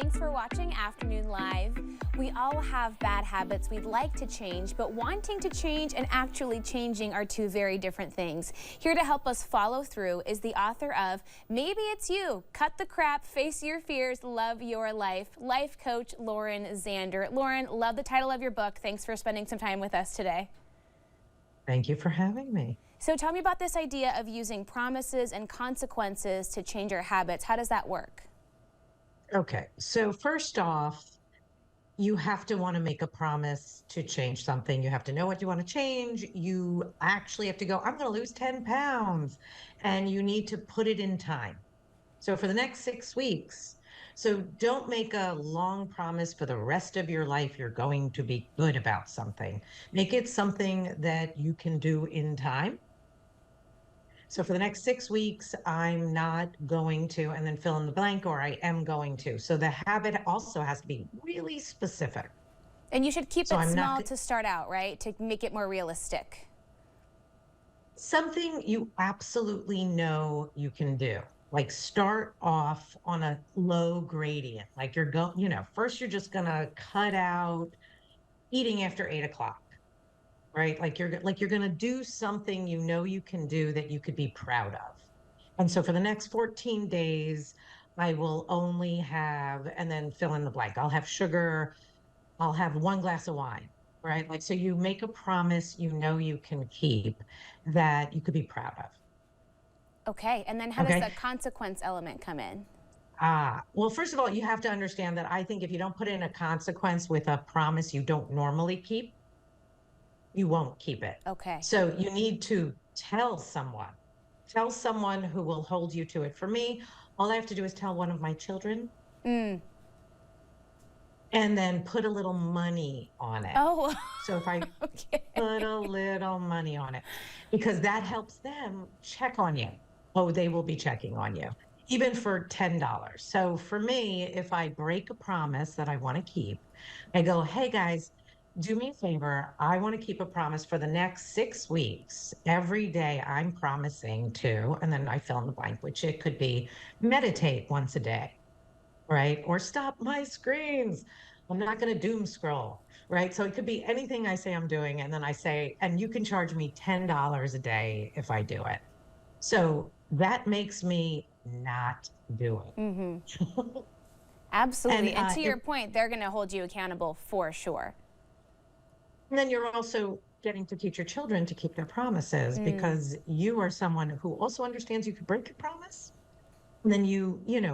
Thanks for watching Afternoon Live. We all have bad habits we'd like to change, but wanting to change and actually changing are two very different things. Here to help us follow through is the author of Maybe It's You, Cut the Crap, Face Your Fears, Love Your Life, life coach Lauren Zander. Lauren, love the title of your book. Thanks for spending some time with us today. Thank you for having me. So tell me about this idea of using promises and consequences to change our habits. How does that work? Okay, so first off, you have to want to make a promise to change something. You have to know what you want to change. You actually have to go, I'm going to lose 10 pounds, and you need to put it in time. So for the next 6 weeks, so don't make a long promise for the rest of your life you're going to be good about something. Make it something that you can do in time. So for the next 6 weeks, I'm not going to, and then fill in the blank, or I am going to. So the habit also has to be really specific. And you should keep So it I'm small not to start out, right? To make it more realistic. something you absolutely know you can do. Like start off on a low gradient. Like you're going, first you're just gonna cut out eating after 8 o'clock, right? Like you're gonna do something you know you can do that you could be proud of. And so for the next 14 days, I will only have, and then fill in the blank. I'll have sugar. I'll have one glass of wine, right? Like, so you make a promise you know you can keep that you could be proud of. Okay, and then how does Okay. the consequence element come in? Well, first of all, you have to understand that I think if you don't put in a consequence with a promise you don't normally keep, you won't keep it. Okay. So you need to tell someone who will hold you to it. For me, all I have to do is tell one of my children Mm. and then put a little money on it. Oh, So if I okay. put a little money on it, because that helps them check on you. Oh, they will be checking on you, even for $10. So for me, if I break a promise that I want to keep, I go, hey guys, do me a favor. I want to keep a promise for the next 6 weeks. Every day I'm promising to, and then I fill in the blank, which it could be meditate once a day, right? Or stop my screens. I'm not going to doom scroll, right? So it could be anything I say I'm doing. And then I say, and you can charge me $10 a day if I do it. So that makes me not do Mm-hmm. it. Absolutely. And to It, your point, they're going to hold you accountable for sure. and then you're also getting to teach your children to keep their promises Mm. because you are someone who also understands you could break a promise. And then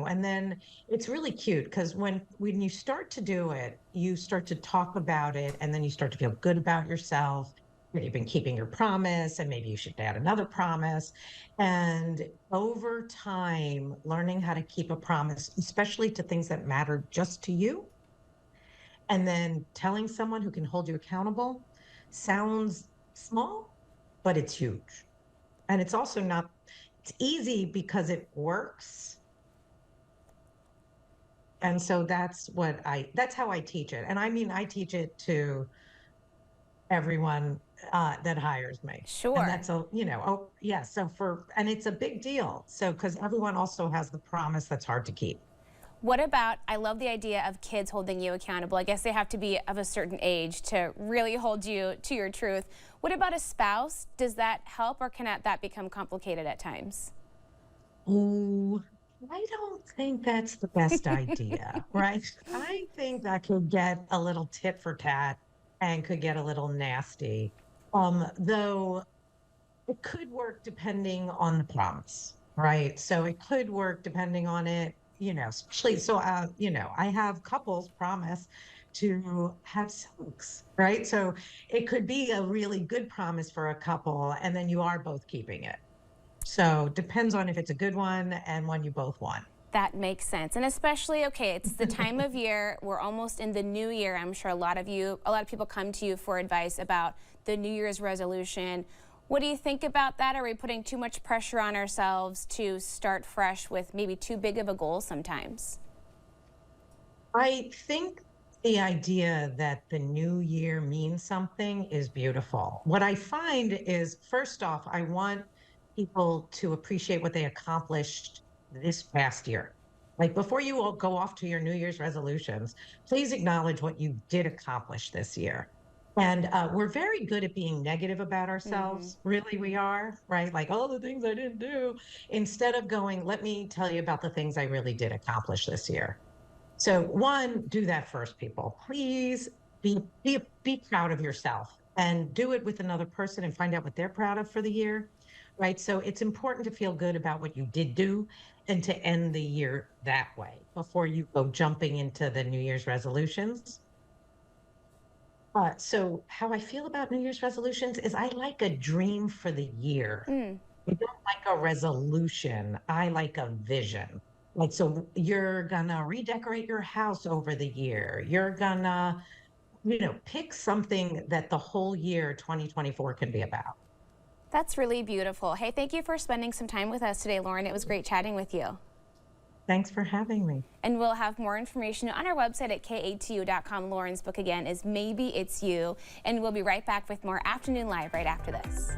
and then it's really cute because when you start to do it, you start to talk about it, and then you start to feel good about yourself. That you've been keeping your promise, and maybe you should add another promise. And over time, learning how to keep a promise, especially to things that matter just to you, and then telling someone who can hold you accountable sounds small, but it's huge. And it's also not, it's easy because it works. And so that's how I teach it. And I mean, I teach it to everyone that hires me. And Sure. that's oh, yeah. And it's a big deal. So, because everyone also has the promise that's hard to keep. What about, I love the idea of kids holding you accountable. I guess they have to be of a certain age to really hold you to your truth. What about a spouse? Does that help, or can that become complicated at times? Oh, I don't think that's the best idea, right? I think that could get a little tit for tat and could get a little nasty. Though it could work depending on the promise, right? So it could work depending on it, especially I have couples promise to have sex, right? So it could be a really good promise for a couple, and then you are both keeping it. So depends on if it's a good one and one you both want. That makes sense. And especially, okay, it's the time of year. We're almost in the new year. I'm sure a lot of people come to you for advice about the New Year's resolution. What do you think about that? Are we putting too much pressure on ourselves to start fresh with maybe too big of a goal sometimes? I think the idea that the new year means something is beautiful. What I find is, first off, I want people to appreciate what they accomplished this past year. Like before you all go off to your New Year's resolutions, please acknowledge what you did accomplish this year. And we're very good at being negative about Hmm. ourselves. Really, we are, right? Like all the things I didn't do, instead of going, let me tell you about the things I really did accomplish this year. So, one, do that first, people. Please be proud of yourself and do it with another person and find out what they're proud of for the year. Right. So it's important to feel good about what you did do and to end the year that way before you go jumping into the New Year's resolutions. So how I feel about New Year's resolutions is I like a dream for the year. Mm. I don't like a resolution. I like a vision. Like, so you're gonna redecorate your house over the year. You're gonna, pick something that the whole year 2024 can be about. That's really beautiful. Hey, thank you for spending some time with us today, Lauren. It was great chatting with you. Thanks for having me. And we'll have more information on our website at katu.com. Lauren's book again is Maybe It's You. And we'll be right back with more Afternoon Live right after this.